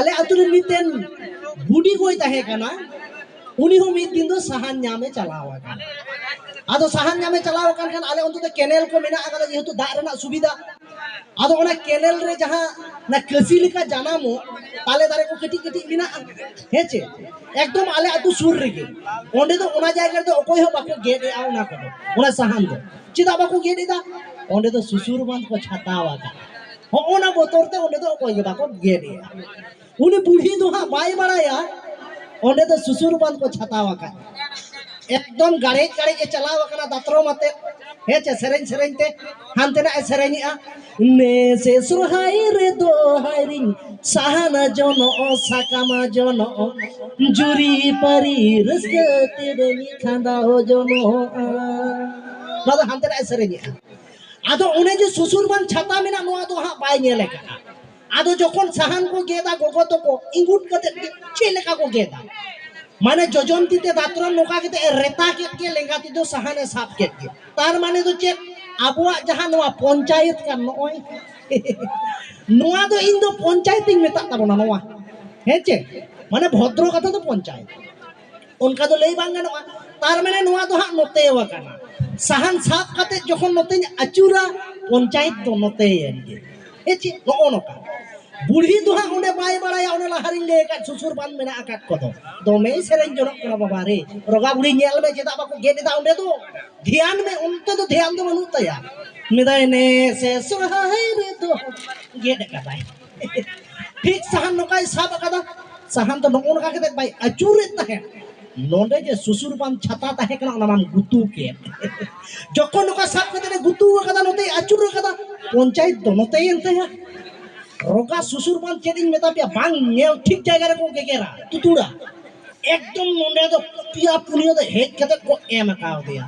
आले अतुरे मितेन बुडी कोई तहे कना उनी हो मित दिन दो साहान ᱧᱟᱢᱮ चलावा कना आदो साहान ᱧᱟᱢᱮ चलावा कन आले उन तो केनेल को मेना आगदा जेहेतु दाग रेना सुविधा आदो ओना केनेल रे जहां ना कसी लेका जानामो ताले दारे को कटी कटी मेना हेचे एकदम आले अतु सुर रेगे ओंडे तो ओना जायगा तो अकोय हो बाको गेडे आ ओना को ओना साहान दो चिदा बाको गेडे दा ओंडे तो सुसुर बांध को छातावा का हो ओना बोतरते ओंडे तो अकोय बाको गेडे उनी बुढ़ी दो हा बाय बड़ाया ओंडे तो सुसुर बांध को छातावा का एकदम गाड़े गाड़े के चलावा कना दातरो मते हेचे सेरेन सेरेन ते हानते ना सेरेनिया ने से सुहाई रे दो हाइरिन साहाना जनो साकामा जनो जुरी परी रसगते देनी खांदा हो जनो ना हानते ना सेरेनिया आदो उन्हें जो सुसुर बांध छाता मेना नोआ तो हा बाय नेले कना आदो जोखन साहान को गेदा गोगो तो को इंगुट कते चेलेका को गेदा माने जोजनती ते दातरम नोका के रेता के लेंगाती दो साहाने साफ के तार माने तो चेक आबुआ जहां नोआ पंचायत का नोय नोआ तो इन दो पंचायत मेता ताबोना नोआ हेचे माने भद्र कथा तो पंचायत उनका तो लई बांगा नोआ तार माने नोआ तो हा नोते वकाना साहान साफ कते जखन नोते अचुरा पंचायत तो नोते एनगे हेचे नोका बुढ़ी दुहा उन्हें बाय बड़ाया उन्हें लहरिंग लेका सुसुर बांध मेना आकाट को दो में सेरेंज जनक कना बाबा रे रोगा बुढ़ी नेल में चेदा बाको गेट दा उन्हें तो ध्यान में उनते तो ध्यान दो मनु तया मिदाय ने से सुहाई रे तो गेट का बाय ठीक साहन नकाय साब कदा साहन तो नोन का के बाय अचुरे तहे नोंडे जे सुसुर बांध छाता तहे कना नाम गुतु के जको नका साब कते गुतु कदा नते अचुर कदा पंचायत दोनोते एनते रोगा सुसुर बांध चेदिंग मेता पिया बांग नेल ठीक जगह रे को गेगेरा तुतुड़ा एकदम नोंडे तो पिया पुनियो तो हेड कते को एम का दिया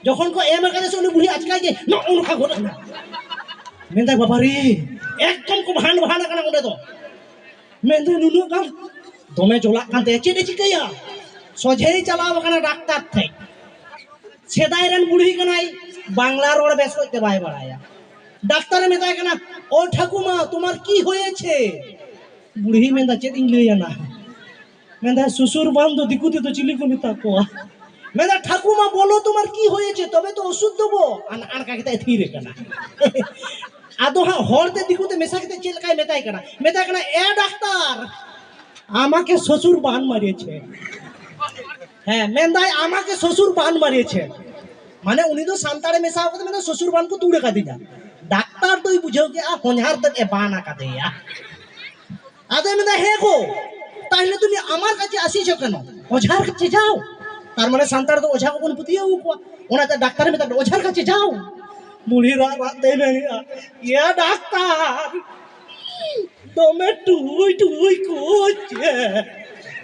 जखन को एम का से उनी बुढ़ी आजका के न उनका गोदा मेंदा बाबा रे एकदम को भान भान कना उंडे तो मेंदा नुनु का दोमे जोला कांते चेदे चिकया सोझे चलाव कना डॉक्टर थे सेदाय रेन बुढ़ी कनाई बांग्ला रोड बेस कोते बाय बड़ाया डाक्तार मेताय कना ओ ठाकुमा तुम्हार की होयेछे बुढ़ी मेंदा चेद इंग्लिया ना मेंदा सुसुर बांध दो दिकुते तो चिली को मेता कोआ मेंदा ठाकुमा बोलो तुम्हार की होयेछे तबे तो ओषुध देबो आन का केते थीरे कना आदो हा होरते दिकुते मेसा केते चेल काय मेताय कना ए डाक्तार আমাকে শ্বশুর বান মারিয়েছে হ্যাঁ মেন্দাই আমাকে শ্বশুর বান মারিয়েছে মানে উনি তো সান্তাড়ে মেশা করতে মানে শ্বশুর বান को তুড়ে কাটি যা ডাক্তার তোই বুঝাও কি আ হনহার তে এ বানা কাটে ইয়া আদে মেন্দা হে গো তাহলে তুমি আমার কাছে আসিছো কেন ওঝার কাছে যাও তার মানে সান্তাড় তো ওঝা কোন পুতিয়ে উকো ওনাতে ডাক্তার মেতা ওঝার কাছে যাও বুড়ি রাত দেবে ইয়া ডাক্তার দমে টুই টুই করছে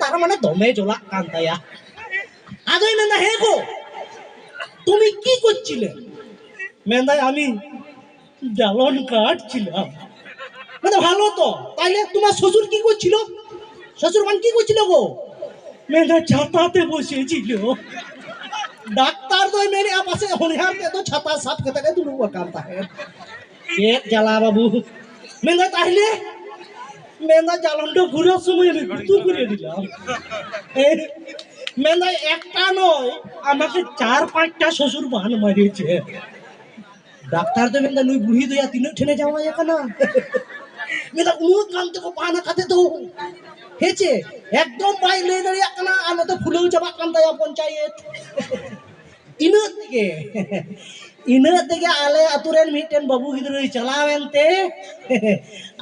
তার মানে দমে জ্বলা কান্তায়া আদই মেন্দা হে গো তুমি কি করছিলে মেন্দাই আমি জ্বালন কাটছিলাম মানে ভালো তো তাইলে তোমার শ্বশুর কি করছিল শ্বশুর মান কি করছিল গো মেন্দা ছাতাতে বসেছিল ডাক্তার তো মেরে পাশে হনিহারতে তো ছাতা সাফ করতে দুলুয়া কামতা হে এক জ্বালা বাবু মেন্দা তাইলে মেন্দা জ্বালনটা ঘুরার সময় আমি গুতু করে দিলাম মেন্দা একটা নয় আমাকে 4-5টা শ্বশুর বান মারিয়েছে ডাক্তার তো মেন্দা নুই বুড়ি দয়া তিনে ঠেনে যাওয়া যায় না মেন্দা ও কানতে কো পানা খাতে তো হেছে একদম বাই লে দাঁড়িয়ে কানা আমি তো ফুলেও যাবা কান্দায়া পঞ্চায়েত ইনা থেকে আলে আতুরেন মিটেন বাবু গিদরে চালাवेनते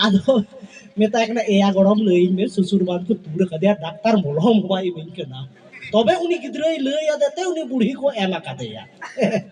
আদো मेता कना एया गड़म लई मे सुसुर बांध को तुड़ कदिया डाक्टर मोलहम हवाई बिन के ना तबे उनी गिदरे लई आदेते उनी बुढ़ी को एमा कादेया